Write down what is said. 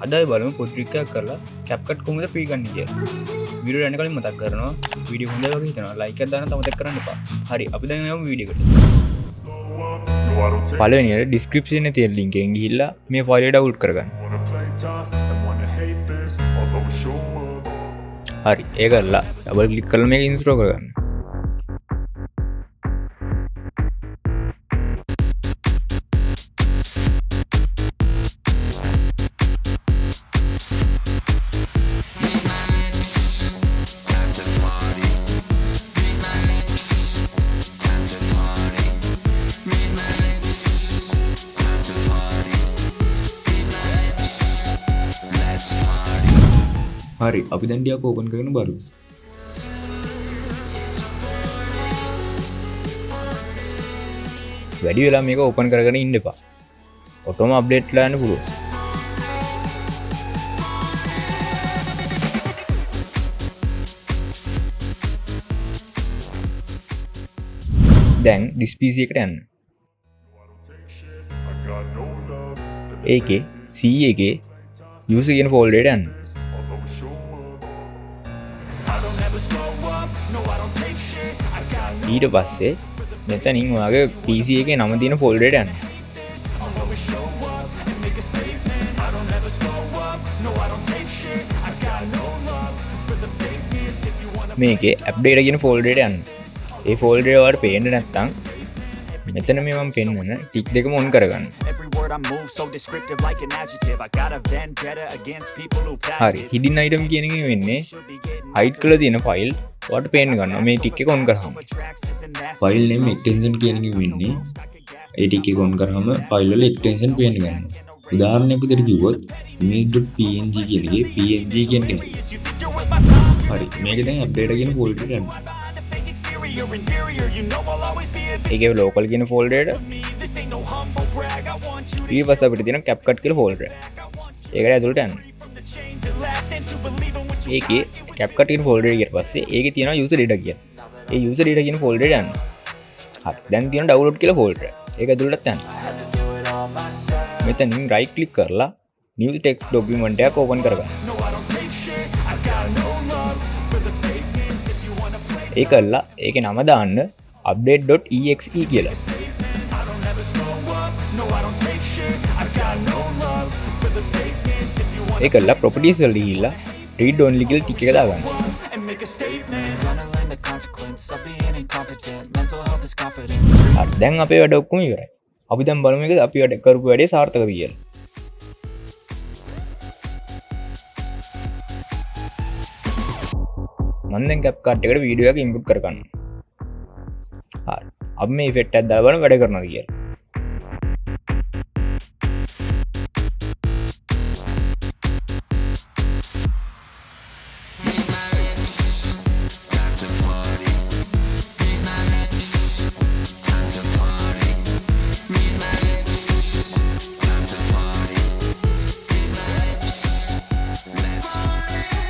අදයි බලමු පොඩ්‍රික්කයක් කරලා CapCut කොහොමද ෆ්‍රී ගන්න කියලා. වීඩියෝ යන කලින් මතක් කරනවා වීඩියෝ හොඳයි වගේ හිතනවා ලයික් එකක් දාන්න තමතක් කරන්න එපා. හරි අපි දැන් යමු වීඩියෝ එකට. පළවෙනියට ඩිස්ක්‍රිප්ෂන් එකේ තියෙන link එකෙන් ගිහිල්ලා මේ ෆයිල් එක ඩවුන්ලෝඩ් කරගන්න. හරි ඒක කරලා ඩබල් ක්ලික් කරලා මේක ඉන්ස්ටෝල් කරගන්න. හරි අපි දැන් ටිකක් ඕපන් කරගෙන බලමු. වැඩි වෙලා මේක ඕපන් කරගෙන ඉන්න එපා. ඔටෝම අප්ඩේට් ලා යන්න පුළුවන්. දැන් this PC එකට යන්න. ඒකේ C එකේ user කියන ෆෝල්ඩර් එකට යන්න. ඊට පස්සේ මෙතනින් ඔයාගේ PC එකේ නම තියෙන ෆෝල්ඩර් එකට යන්න. මේකේ අප්ඩේට් කියන ෆෝල්ඩර් එකට යන්න. ඒ ෆෝල්ඩර් එක ඔයාලට පේන්නේ නැත්නම් මෙතන මේ මම පෙන්නන ටික් දෙකම ඔන් කරගන්න. හරි hidden item කියන එක වෙන්නේ hide කරලා තියෙන ෆයිල් ඔයාලට පේන්න ගන්නවා මේ ටික් එක ඔන් කරාම. ෆයිල් name extension කියන එක වෙන්නේ ඒ ටික් එක ඔන් කරාම ෆයිල් වල extension පේන්න ගන්නවා. උදාහරණයක් විදිහට කිව්වොත් image.png කියන එකේ png කියන එක. හරි මේක දැන් අප්ඩේට් කියන ෆෝල්ඩර් එකට යන්න. ඒකේ local කියන ෆෝල්ඩර් එකට ඊපස්සේ අපිට තියෙන CapCut කියලා ෆෝල්ඩර් එක. ඒකට ඇතුළට යන්න. ඒකේ CapCut කියන ෆෝල්ඩර් එකට පස්සේ ඒකේ තියෙනවා user data කියලා. ඒ user data කියන ෆෝල්ඩර් එකට යන්න. හරි දැන් තියෙනවා download කියලා ෆෝල්ඩර් එක. ඒක ඇතුළට යන්න. මෙතනින් right click කරලා new text document එකක් open කරගන්න. ඒකල්ලා ඒකේ නම දාන්න update.exe කියලා. ඒකල්ලා properties වල ගිහිල්ලා read only කියලා ටික එක දාගන්න. දැන් අපේ වැඩ ඔක්කොම ඉවරයි. අපි දැන් බලමු මේක අපි වැඩ කරපු වැඩේ සාර්ථකද කියලා. මම දැන් CapCut එකට වීඩියෝ එකක් ඉන්පුට් කරගන්නවා. හරි. අපි මේ ඉෆෙක්ට් එකක් දාලා බලමු වැඩ කරනවද කියලා.